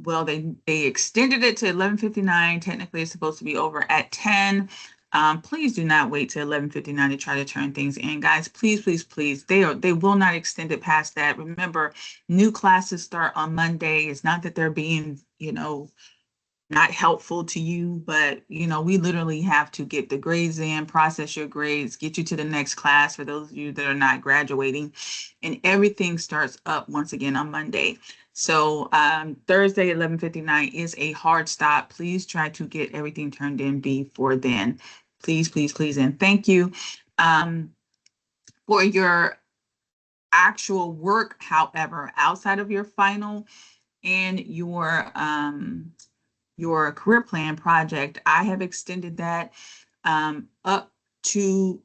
well, they extended it to 11:59. Technically, it's supposed to be over at 10. Please do not wait till 11:59 to try to turn things in, guys. Please, please, please. They will not extend it past that. Remember, new classes start on Monday. It's not that they're being, not helpful to you, but we literally have to get the grades in, process your grades, get you to the next class for those of you that are not graduating, and everything starts up once again on Monday. So Thursday 11:59 is a hard stop. Please try to get everything turned in before then. Please, please, please, and thank you. For your actual work, however, outside of your final and your career plan project, I have extended that up to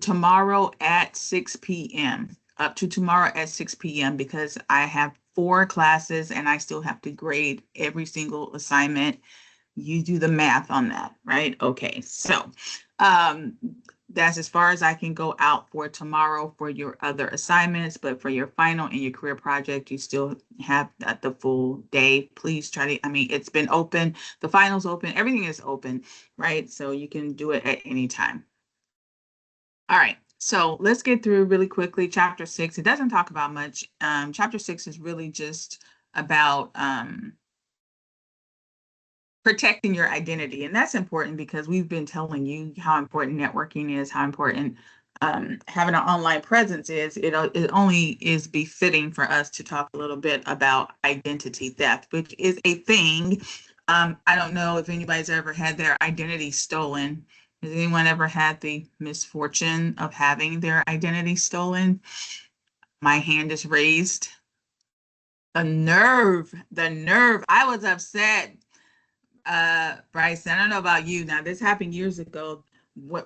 tomorrow at 6 p.m. Up to tomorrow at 6 p.m. because I have 4 classes and I still have to grade every single assignment. You do the math on that, right? Okay, so that's as far as I can go out for tomorrow for your other assignments, but for your final and your career project, you still have the full day. Please try to, it's been open, the final's open, everything is open, right? So you can do it at any time. All right, so let's get through really quickly chapter 6. It doesn't talk about much. Chapter 6 is really just about protecting your identity. And that's important because we've been telling you how important networking is, how important having an online presence is. It only is befitting for us to talk a little bit about identity theft, which is a thing. I don't know if anybody's ever had their identity stolen. Has anyone ever had the misfortune of having their identity stolen? My hand is raised. The nerve. I was upset. Bryce, I don't know about you. Now, this happened years ago,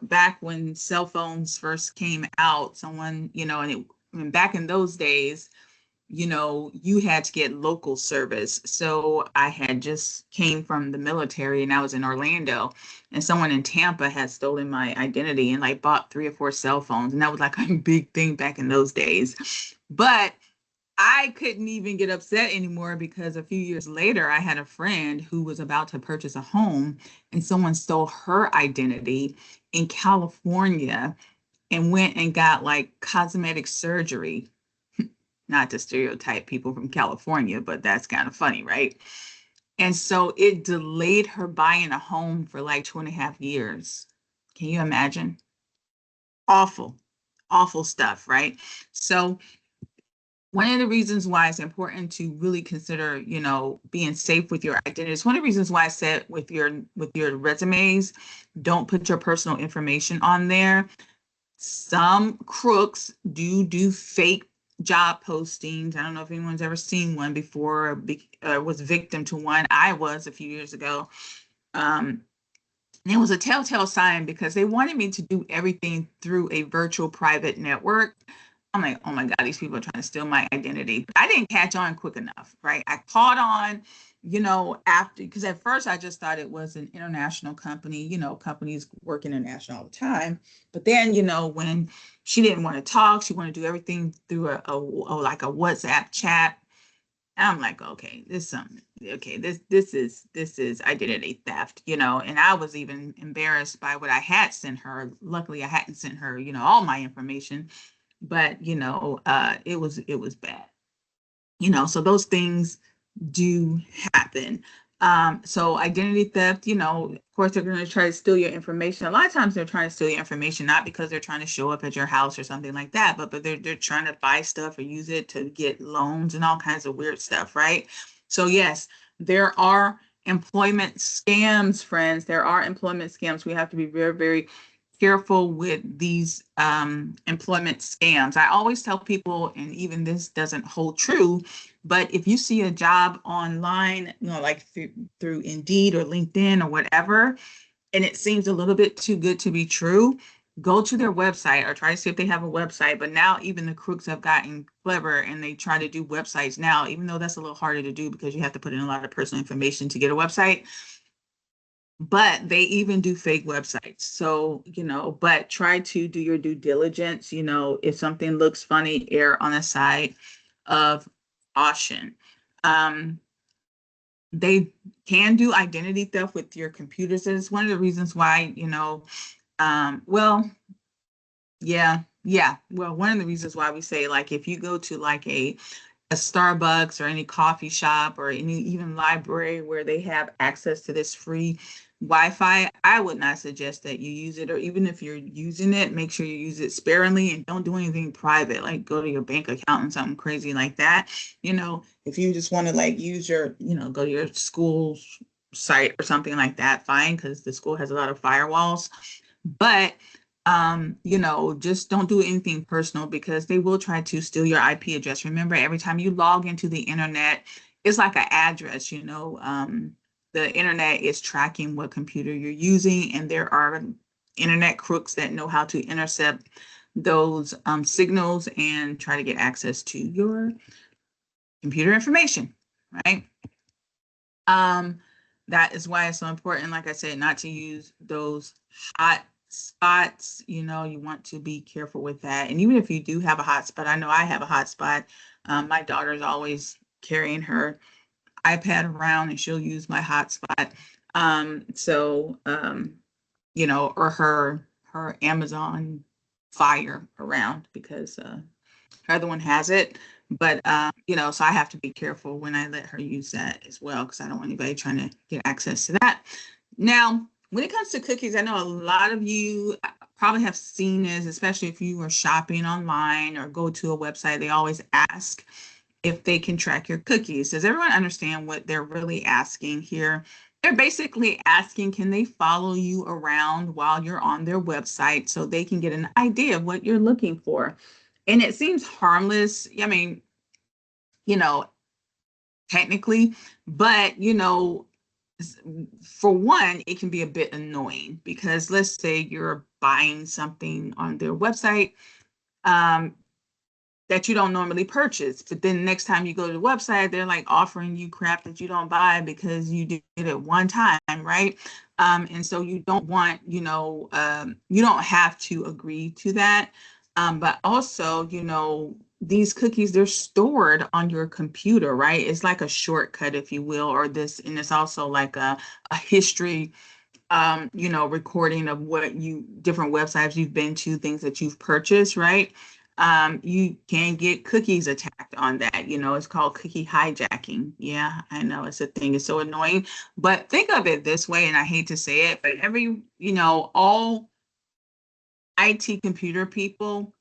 back when cell phones first came out. Someone, and back in those days, you had to get local service. So I had just came from the military and I was in Orlando, and someone in Tampa had stolen my identity and like bought 3 or 4 cell phones. And that was like a big thing back in those days. But I couldn't even get upset anymore because a few years later, I had a friend who was about to purchase a home and someone stole her identity in California and went and got like cosmetic surgery. Not to stereotype people from California, but that's kind of funny, right? And so it delayed her buying a home for like 2.5 years. Can you imagine? Awful, awful stuff, right? So one of the reasons why it's important to really consider, being safe with your identity. It's one of the reasons why I said with your resumes, don't put your personal information on there. Some crooks do fake job postings. I don't know if anyone's ever seen one before, was victim to one. I was a few years ago. And it was a telltale sign because they wanted me to do everything through a virtual private network. I'm like, oh my God, these people are trying to steal my identity. But I didn't catch on quick enough, right? I caught on, after, because at first I just thought it was an international company, companies work international all the time. But then, when she didn't want to talk, she wanted to do everything through like a WhatsApp chat. And I'm like, okay, this is identity theft, and I was even embarrassed by what I had sent her. Luckily, I hadn't sent her, all my information, but it was bad. So those things do happen. So identity theft, of course, they're going to try to steal your information. A lot of times they're trying to steal your information, not because they're trying to show up at your house or something like that, but they're trying to buy stuff or use it to get loans and all kinds of weird stuff, right? So yes, there are employment scams, friends. There are employment scams. We have to be very, very careful with these employment scams. I always tell people, and even this doesn't hold true, but if you see a job online, like through Indeed or LinkedIn or whatever, and it seems a little bit too good to be true, go to their website or try to see if they have a website. But now even the crooks have gotten clever and they try to do websites now, even though that's a little harder to do because you have to put in a lot of personal information to get a website. But they even do fake websites. So, but try to do your due diligence. If something looks funny, err on the side of caution. Um, they can do identity theft with your computers. It's one of the reasons why, well, yeah. Well, one of the reasons why we say, like, if you go to like a Starbucks or any coffee shop or any even library where they have access to this free Wi-Fi, I would not suggest that you use it. Or even if you're using it, make sure you use it sparingly and don't do anything private, like go to your bank account and something crazy like that. If you just want to like use your, go to your school site or something like that, fine, because the school has a lot of firewalls. But just don't do anything personal because they will try to steal your IP address. Remember, every time you log into the internet, it's like an address. The internet is tracking what computer you're using, and there are internet crooks that know how to intercept those signals and try to get access to your computer information, right? Um, that is why it's so important, like I said, not to use those hot spots. You want to be careful with that. And even if you do have a hotspot, I know I have a hotspot. My daughter's always carrying her iPad around and she'll use my hotspot. Or her Amazon Fire around because her other one has it. But so I have to be careful when I let her use that as well because I don't want anybody trying to get access to that. Now, when it comes to cookies, I know a lot of you probably have seen this, especially if you are shopping online or go to a website. They always ask if they can track your cookies. Does everyone understand what they're really asking here? They're basically asking, can they follow you around while you're on their website so they can get an idea of what you're looking for? And it seems harmless. I mean, you know, technically, but for one, it can be a bit annoying because let's say you're buying something on their website. Um, that you don't normally purchase. But then next time you go to the website, they're like offering you crap that you don't buy because you did it one time, right? And so you don't want, you don't have to agree to that. But also, these cookies, they're stored on your computer, right? It's like a shortcut, if you will, or this, and it's also like a history recording of what different websites you've been to, things that you've purchased, right? You can get cookies attacked on that. It's called cookie hijacking. Yeah, I know it's a thing. It's so annoying. But think of it this way, and I hate to say it, but all IT computer people,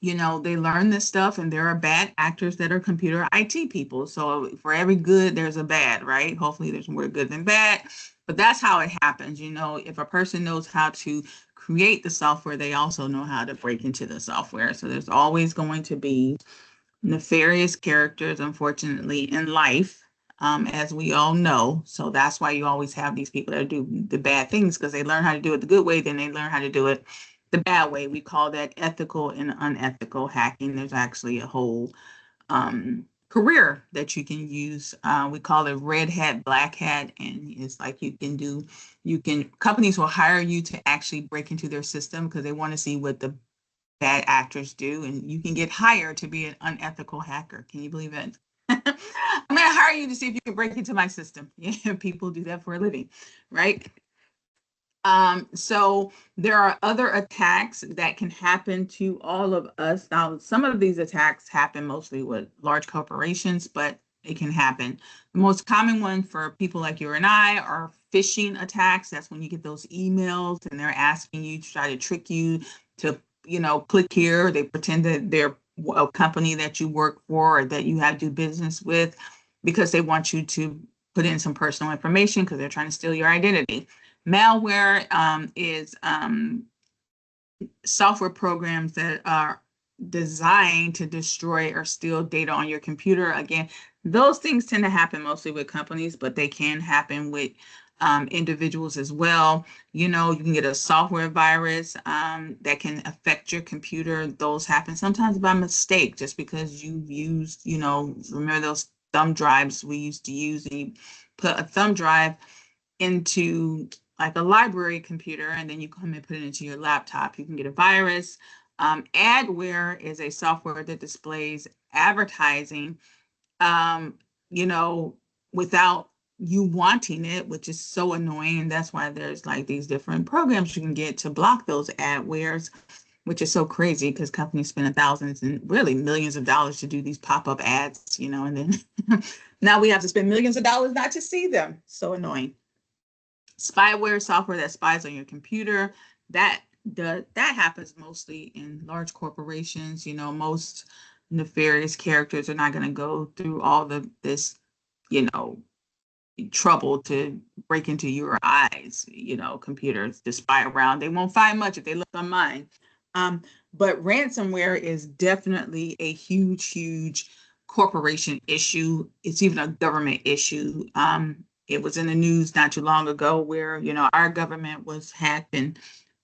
they learn this stuff, and there are bad actors that are computer IT people. So for every good, there's a bad, right? Hopefully there's more good than bad, but that's how it happens. If a person knows how to create the software, they also know how to break into the software. So there's always going to be nefarious characters, unfortunately, in life, as we all know. So that's why you always have these people that do the bad things because they learn how to do it the good way, then they learn how to do it the bad way. We call that ethical and unethical hacking. There's actually a whole career that you can use. We call it red hat, black hat, and it's like companies will hire you to actually break into their system because they want to see what the bad actors do, and you can get hired to be an unethical hacker. Can you believe it? I'm going to hire you to see if you can break into my system. Yeah, people do that for a living, right? So there are other attacks that can happen to all of us. Now, some of these attacks happen mostly with large corporations, but it can happen. The most common one for people like you and I are phishing attacks. That's when you get those emails and they're asking you to try to trick you to, click here. They pretend that they're a company that you work for or that you have to do business with because they want you to put in some personal information because they're trying to steal your identity. Malware is software programs that are designed to destroy or steal data on your computer. Again, those things tend to happen mostly with companies, but they can happen with individuals as well. You can get a software virus that can affect your computer. Those happen sometimes by mistake, just because you used, remember those thumb drives we used to use, and you put a thumb drive into like a library computer, and then you come and put it into your laptop. You can get a virus. Adware is a software that displays advertising. Um, you know, without you wanting it, which is so annoying. That's why there's like these different programs you can get to block those adwares, which is so crazy because companies spend thousands and really millions of dollars to do these pop-up ads, and then now we have to spend millions of dollars not to see them. So annoying. Spyware, software that spies on your computer, that that happens mostly in large corporations. Most nefarious characters are not going to go through all this, you know, trouble to break into your eyes, computers to spy around. They won't find much if they look on mine. But ransomware is definitely a huge, huge corporation issue. It's even a government issue. It was in the news not too long ago where, our government was hacked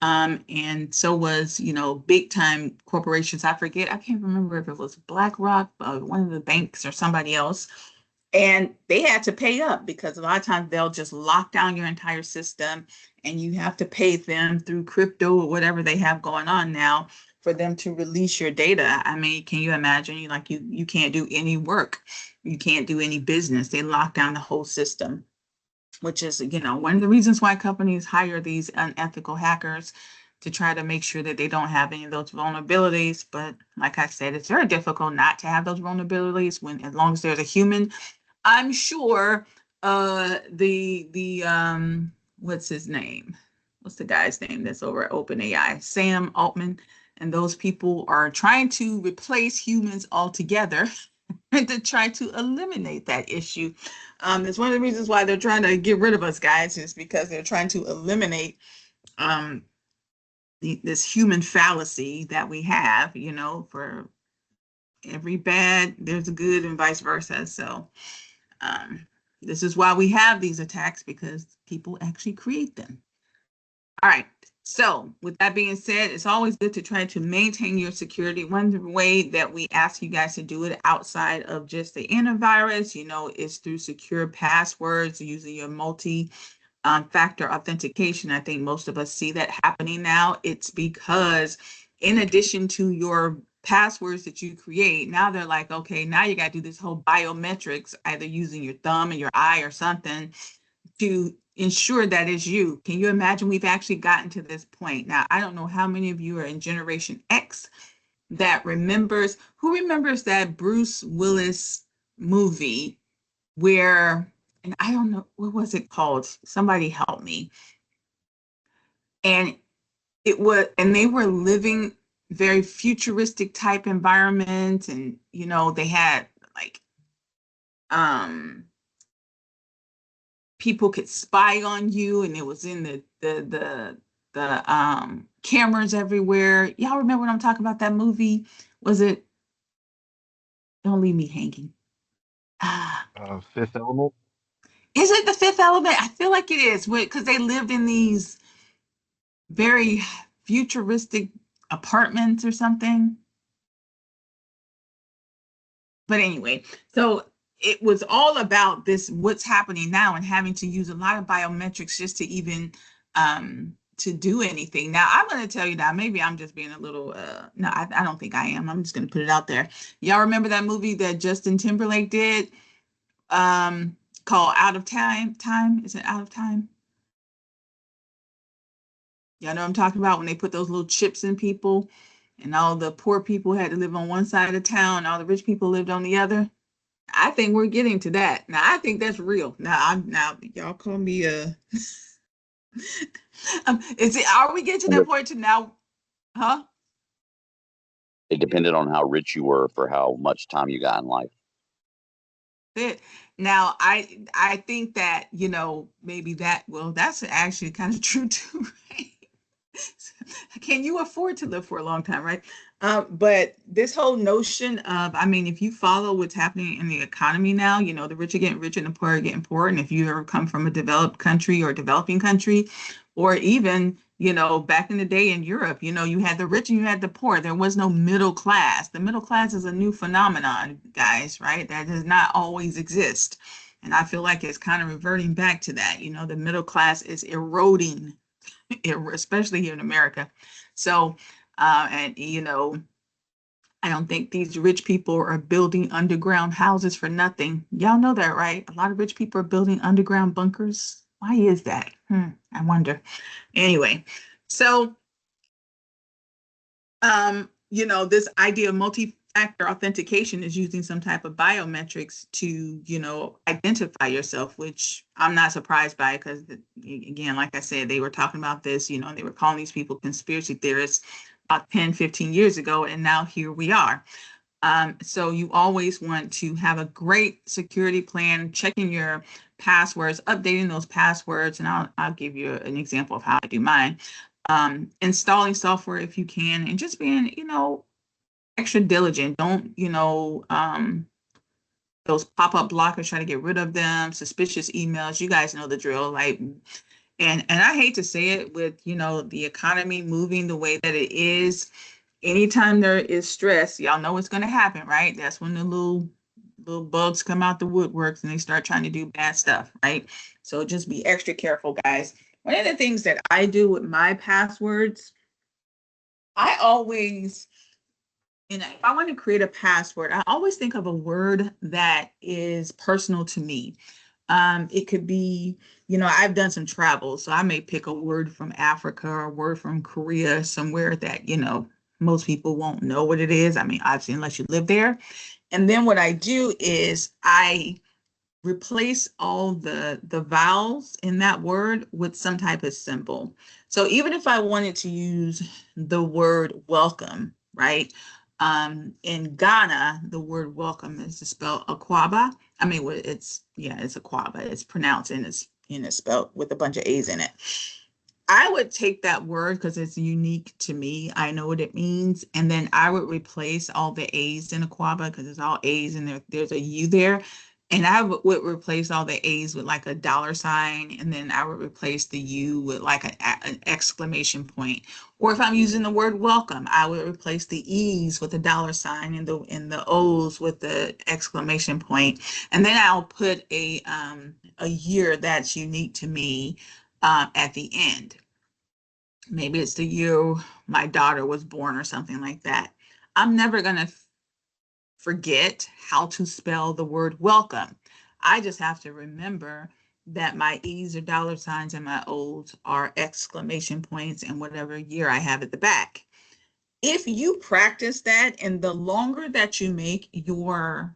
and so was, big time corporations. I can't remember if it was BlackRock, one of the banks or somebody else. And they had to pay up because a lot of times they'll just lock down your entire system and you have to pay them through crypto or whatever they have going on now for them to release your data. I mean, can you imagine? You can't do any work. You can't do any business. They lock down the whole system, which is, one of the reasons why companies hire these unethical hackers to try to make sure that they don't have any of those vulnerabilities. But like I said, it's very difficult not to have those vulnerabilities as long as there's a human. I'm sure the what's his name? What's the guy's name that's over at OpenAI? Sam Altman, and those people are trying to replace humans altogether and to try to eliminate that issue. It's one of the reasons why they're trying to get rid of us, guys, is because they're trying to eliminate this human fallacy that we have. For every bad, there's a good, and vice versa. So this is why we have these attacks, because people actually create them. All right. So with that being said, it's always good to try to maintain your security. One way that we ask you guys to do it outside of just the antivirus, is through secure passwords using your multi-factor authentication. I think most of us see that happening now. It's because in addition to your passwords that you create, now they're like, okay, now you got to do this whole biometrics, either using your thumb and your eye or something to ensure that is you. Can you imagine? We've actually gotten to this point. Now, I don't know how many of you are in Generation X who remembers that Bruce Willis movie where, and I don't know, what was it called? Somebody help me. And they were living very futuristic type environments, and they had like people could spy on you, and it was in the cameras everywhere. Y'all remember what I'm talking about? That movie? Was it Don't Leave Me Hanging? Fifth Element. Is it The Fifth Element? I feel like it is, because they lived in these very futuristic apartments or something. But anyway, so it was all about this, what's happening now, and having to use a lot of biometrics just to even to do anything. Now, I'm going to tell you that maybe I'm just being a little, no, I don't think I am. I'm just going to put it out there. Y'all remember that movie that Justin Timberlake did called Out of Time? Is it Out of Time? Y'all know what I'm talking about, when they put those little chips in people and all the poor people had to live on one side of town, all the rich people lived on the other. I think we're getting to that. Now, I think that's real. Now y'all call me are we getting to that point to now? Huh? It depended on how rich you were for how much time you got in life. Now, I think that, maybe that's actually kind of true too, right? Can you afford to live for a long time, right? But this whole notion of, I mean, if you follow what's happening in the economy now, the rich are getting richer and the poor are getting poorer. And if you ever come from a developed country or developing country, or even, back in the day in Europe, you had the rich and you had the poor. There was no middle class. The middle class is a new phenomenon, guys, right? That does not always exist. And I feel like it's kind of reverting back to that. The middle class is eroding, especially here in America. So, and I don't think these rich people are building underground houses for nothing. Y'all know that, right? A lot of rich people are building underground bunkers. Why is that? I wonder. Anyway, so this idea of multi-factor authentication is using some type of biometrics to, identify yourself, which I'm not surprised by because, again, like I said, they were talking about this, they were calling these people conspiracy theorists about 10, 15 years ago, and now here we are. So you always want to have a great security plan, checking your passwords, updating those passwords, and I'll give you an example of how I do mine. Installing software if you can, and just being, extra diligent. Don't, those pop-up blockers, try to get rid of them, suspicious emails. You guys know the drill. Like, and I hate to say it with, the economy moving the way that it is, anytime there is stress, y'all know what's going to happen, right? That's when the little bugs come out the woodworks and they start trying to do bad stuff, right? So just be extra careful, guys. One of the things that I do with my passwords, I always, if I want to create a password, I always think of a word that is personal to me. It could be, I've done some travel, so I may pick a word from Africa or a word from Korea, somewhere that, most people won't know what it is. I mean, obviously, unless you live there. And then what I do is I replace all the vowels in that word with some type of symbol. So even if I wanted to use the word welcome, right? In Ghana, the word welcome is spelled Akwaba. I mean, it's Akwaba. It's pronounced and it's spelled with a bunch of A's in it. I would take that word because it's unique to me. I know what it means. And then I would replace all the A's in Aquaba because it's all A's and there's a U there. And I would replace all the A's with like a dollar sign. And then I would replace the U with like an exclamation point. Or if I'm using the word welcome, I would replace the E's with a dollar sign and the O's with the exclamation point. And then I'll put a year that's unique to me at the end. Maybe it's the year my daughter was born or something like that. I'm never going to forget how to spell the word welcome. I just have to remember that my E's are dollar signs and my O's are exclamation points and whatever year I have at the back. If you practice that, and the longer that you make your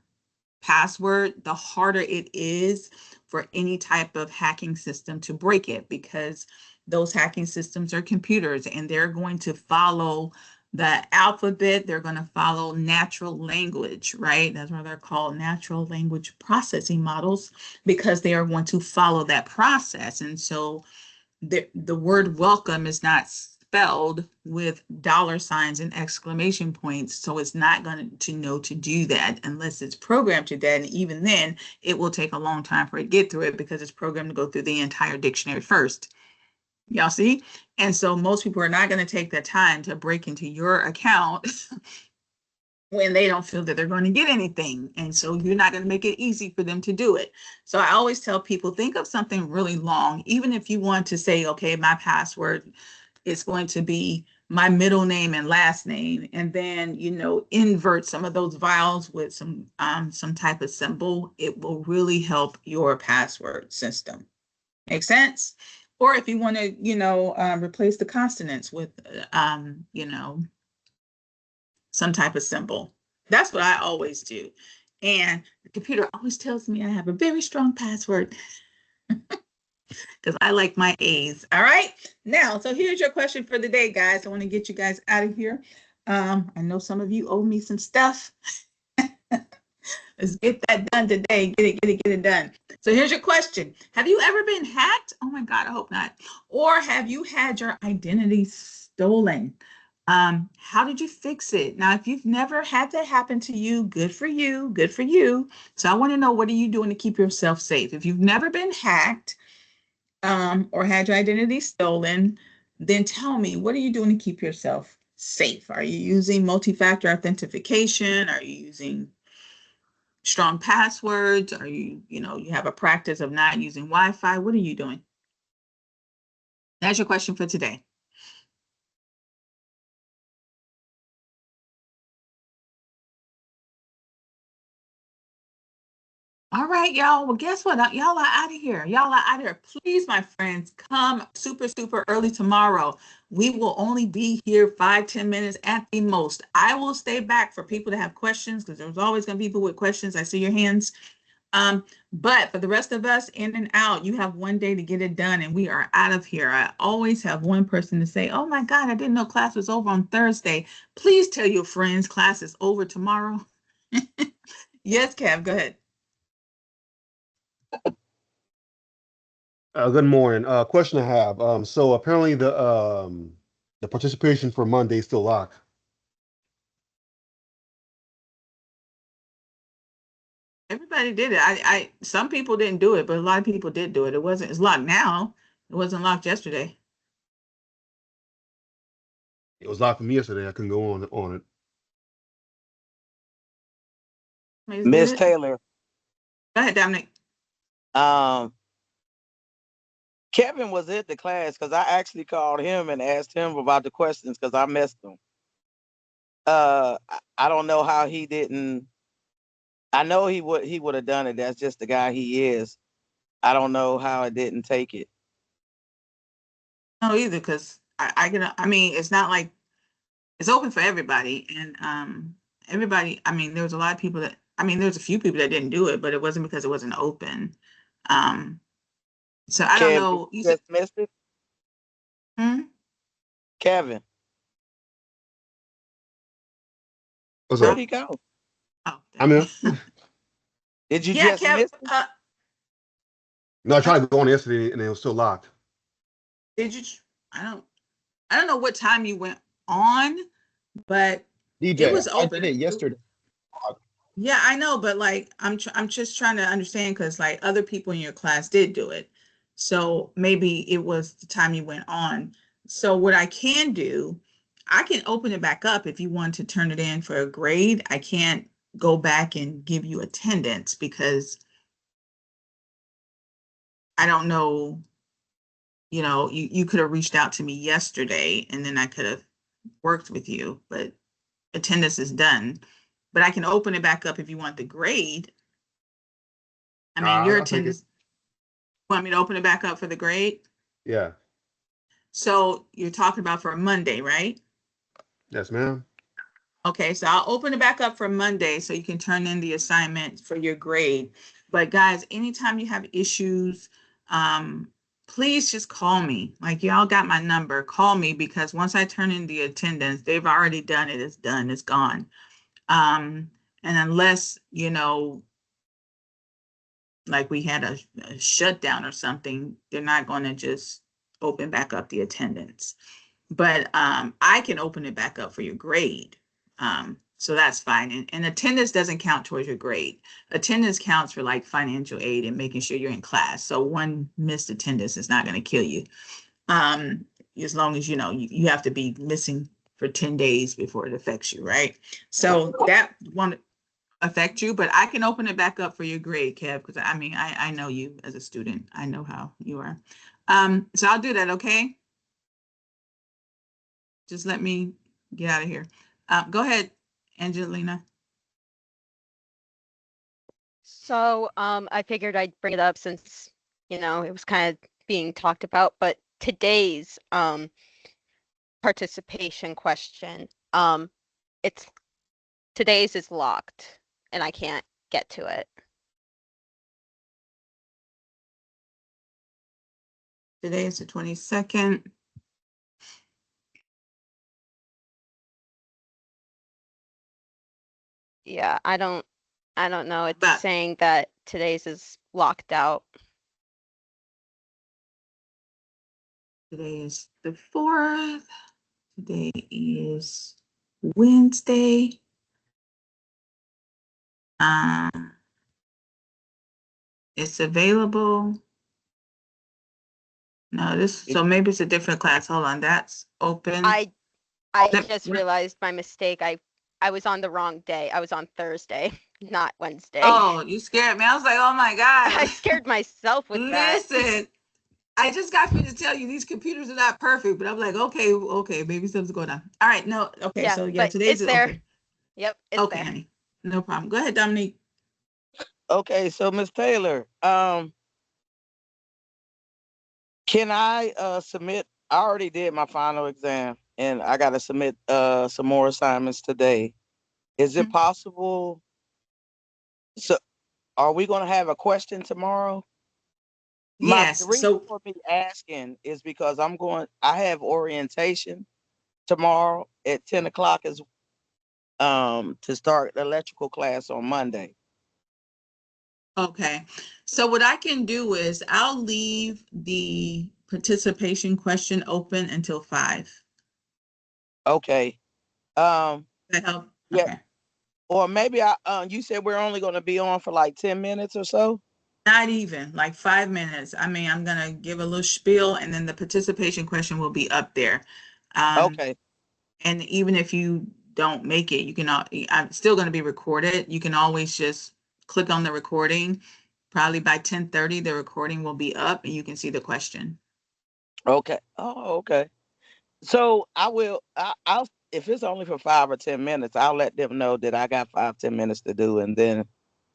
password, the harder it is for any type of hacking system to break it, because those hacking systems are computers and they're going to follow the alphabet. They're going to follow natural language, right? That's why they're called natural language processing models, because they are going to follow that process. And so the word welcome is not spelled with dollar signs and exclamation points. So it's not going to know to do that unless it's programmed to that. And even then, it will take a long time for it to get through it because it's programmed to go through the entire dictionary first. Y'all see? And so most people are not going to take the time to break into your account when they don't feel that they're going to get anything. And so you're not going to make it easy for them to do it. So I always tell people, think of something really long, even if you want to say, okay, my password is going to be my middle name and last name, and then, invert some of those vowels with some type of symbol. It will really help your password system. Make sense? Or if you want to, replace the consonants with, some type of symbol. That's what I always do. And the computer always tells me I have a very strong password because I like my A's. All right. Now, so here's your question for the day, guys. I want to get you guys out of here. I know some of you owe me some stuff. Let's get that done today. Get it done. So here's your question. Have you ever been hacked? Oh my God, I hope not. Or have you had your identity stolen? How did you fix it? Now, if you've never had that happen to you, good for you, good for you. So I want to know, what are you doing to keep yourself safe? If you've never been hacked, or had your identity stolen, then tell me, what are you doing to keep yourself safe? Are you using multi-factor authentication? Are you using strong passwords? Are you have a practice of not using Wi-Fi? What are you doing? That's your question for today. All right, y'all. Well, guess what? Y'all are out of here. Y'all are out of here. Please, my friends, come super, super early tomorrow. We will only be here 5, 10 minutes at the most. I will stay back for people to have questions because there's always going to be people with questions. I see your hands. But for the rest of us, in and out, you have one day to get it done, and we are out of here. I always have one person to say, "Oh my God, I didn't know class was over on Thursday." Please tell your friends class is over tomorrow. Yes, Kev, go ahead. Good morning. Question I have. So apparently the participation for Monday is still locked. Everybody did it. Some people didn't do it, but a lot of people did do it. It's locked now. It wasn't locked yesterday. It was locked for me yesterday. I couldn't go on it. Somebody's did Miss it. Taylor, Go ahead, Dominic. um, Kevin was at the class because I actually called him and asked him about the questions because I missed them. I don't know how he didn't. I know he would have done it. That's just the guy he is. I don't know how it didn't take it. No, either, because I mean, it's not like it's open for everybody, and everybody. I mean, there was a lot of people that. I mean, there's a few people that didn't do it, but it wasn't because it wasn't open. Um, so I don't Kev, did know. you You said, just missed it? hmm? Kevin, What's where'd up? he go? Oh, I'm dang. here. Did you Yeah, just Kev. miss it? No, I Uh, tried to go on yesterday and it was still locked. did you? I don't. I don't know what time you went on, but it DJ, was I did open. it yesterday. Yeah, I know, but like I'm just trying to understand because like other people in your class did do it. So maybe it was the time you went on. So what I can do, I can open it back up if you want to turn it in for a grade. I can't go back and give you attendance because I don't know, you could have reached out to me yesterday and then I could have worked with you, but attendance is done. But I can open it back up if you want the grade. I mean, your I'll take it. attendance. Want me to open it back up for the grade? Yeah. So you're talking about for Monday, right? Yes, ma'am. Okay, so I'll open it back up for Monday so you can turn in the assignment for your grade. But guys, anytime you have issues, please just call me. Like y'all got my number. Call me because once I turn in the attendance, they've already done it. It's done. It's gone. And unless, like we had a shutdown or something, they're not going to just open back up the attendance. But I can open it back up for your grade. So that's fine. And attendance doesn't count towards your grade. Attendance counts for like financial aid and making sure you're in class. So one missed attendance is not going to kill you. Um, as long as you have to be missing for 10 days before it affects you, right? So that won't affect you, but I can open it back up for your grade, Kev, because I mean I know you as a student. I know how you are. So I'll do that, okay? Just let me get out of here. Go ahead, Angelina. So, I figured I'd bring it up since, it was kind of being talked about, but today's participation question, it's today's is locked and I can't get to it. Today is the 22nd. Yeah, I don't know. It's But saying that today's is locked out. today is the 4th. Today is Wednesday. Um, it's available. No, so maybe it's a different class. Hold on, that's open. I Let- just realized my mistake. I was on the wrong day. I was on Thursday, not Wednesday. Oh, you scared me. I was like, oh my God. I scared myself with that. Listen, I just got me to tell you these computers are not perfect, but I'm like, okay, maybe something's going on. All right, no, okay, Yeah, so yeah, but today's it's there. okay. Yep, it's Okay, there. honey, no problem. Go ahead, Dominique. Okay, so Miss Taylor, can I submit? I already did my final exam, and I got to submit some more assignments today. Is it Mhm. possible? So, are we going to have a question tomorrow? The Yes. reason So for me asking is because I have orientation tomorrow at 10 o'clock is to start the electrical class on Monday. okay. So what I can do is I'll leave the participation question open until 5. Okay. Um, That help? yeah, Okay. or maybe you said we're only going to be on for like 10 minutes or so. Not even like 5 minutes. I mean, I'm gonna give a little spiel and then the participation question will be up there. Um, Okay. and even if you don't make it, you can, I'm still gonna be recorded. You can always just click on the recording. Probably by 10:30, the recording will be up and you can see the question. Okay. Oh, okay. So I'll if it's only for 5 or 10 minutes, I'll let them know that I got 5, 10 minutes to do, and then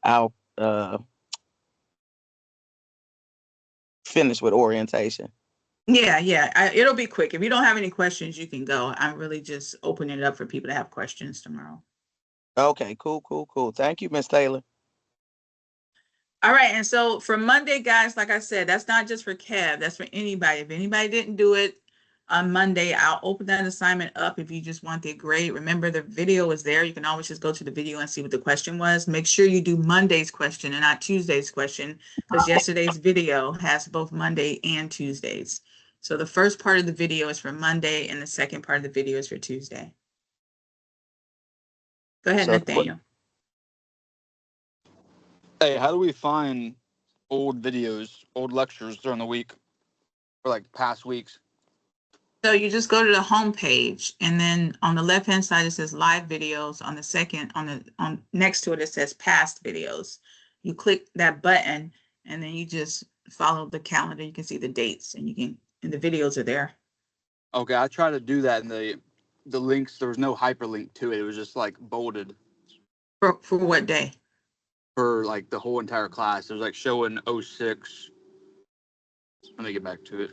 I'll finish with orientation. Yeah, yeah, it'll be quick. If you don't have any questions, you can go. I'm really just opening it up for people to have questions tomorrow. Okay, cool, cool, cool. Thank you, Miss Taylor. All right, and so for Monday, guys, like I said, that's not just for Kev, that's for anybody. If anybody didn't do it on Monday, I'll open that assignment up if you just want the grade. Remember, the video is there. You can always just go to the video and see what the question was. Make sure you do Monday's question and not Tuesday's question, because yesterday's video has both Monday and Tuesdays. So the first part of the video is for Monday, and the second part of the video is for Tuesday. Go ahead, So Nathaniel. Hey, how do we find old videos, old lectures during the week or like past weeks? So you just go to the home page, and then on the left-hand side, it says live videos. On the second, on next to it, it says past videos. You click that button, and then you just follow the calendar. You can see the dates, and and the videos are there. Okay, I tried to do that and the links, there was no hyperlink to it. It was just like bolded For what day? for like the whole entire class. It was like showing '06. Let me get back to it.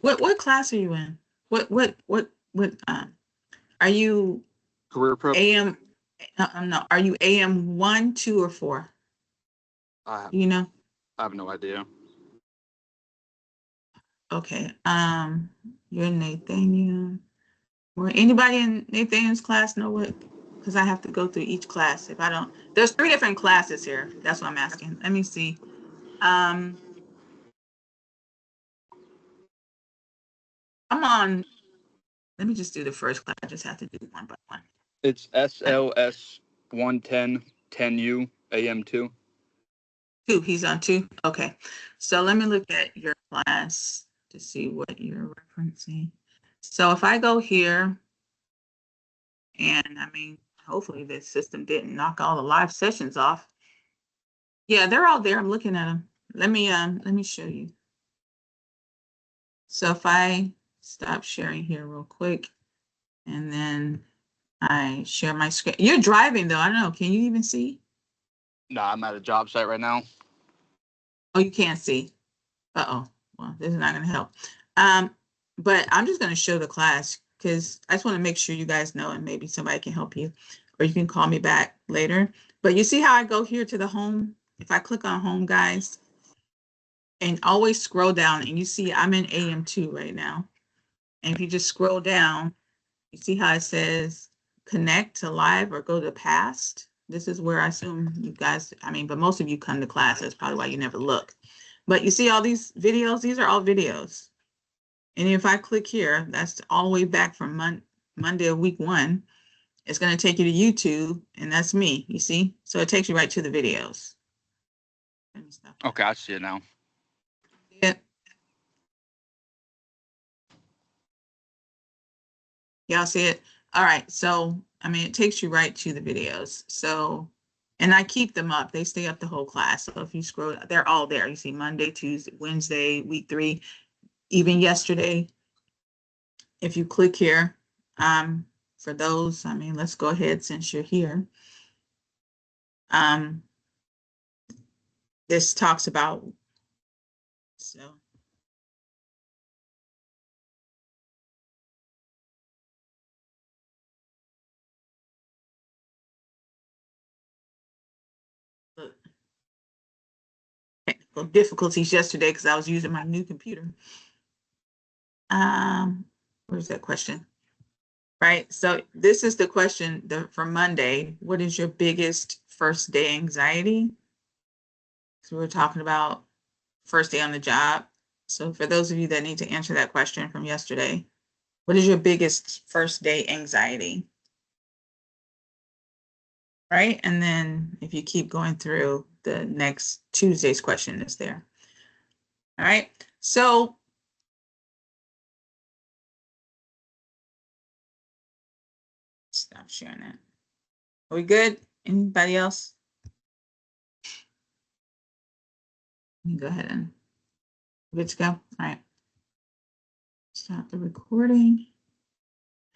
What class are you in? What are you Career prep. AM? No, are you AM 1, 2, or 4? I, Do you know? I have no idea. Okay. You're Nathaniel. Will anybody in Nathaniel's class know what? Because I have to go through each class. If I don't, there's 3 different classes here. That's what I'm asking. Let me see. I'm on. Let me just do the first class. I just have to do one by one. It's SLS 110 10U AM2. 2. He's on 2. Okay. So let me look at your class to see what you're referencing. So if I go here, and I mean, hopefully this system didn't knock all the live sessions off. Yeah, they're all there. I'm looking at them. Let me show you. So if I stop sharing here real quick, and then I share my screen. You're driving though. I don't know. Can you even see? Nah, I'm at a job site right now. Oh, you can't see. Uh-oh. Well, this is not going to help. Um, but I'm just going to show the class because I just want to make sure you guys know, and maybe somebody can help you, or you can call me back later. But you see how I go here to the home? If I click on home, guys, and always scroll down, and you see I'm in AM2 right now. And if you just scroll down, you see how it says connect to live or go to past? This is where I assume you guys, I mean, but most of you come to class. That's probably why you never look. But you see all these videos? These are all videos. And if I click here, that's all the way back from Monday of week 1. It's going to take you to YouTube, and that's me, you see? So it takes you right to the videos. Let me stop that. Okay, I see it now. Yeah. Y'all see it? All right. So, I mean, it takes you right to the videos. So, and I keep them up. They stay up the whole class. So if you scroll, they're all there. You see Monday, Tuesday, Wednesday, week 3, even yesterday. If you click here, for those, I mean, let's go ahead since you're here. This talks about, so. Technical difficulties yesterday because I was using my new computer. Where's that question? Right. So this is the question for Monday. What is your biggest first day anxiety? So we're talking about first day on the job. So for those of you that need to answer that question from yesterday, what is your biggest first day anxiety? Right. And then if you keep going through, the next Tuesday's question is there. All right. So stop sharing that. Are we good? Anybody else? Go ahead and good to go. All right. Stop the recording.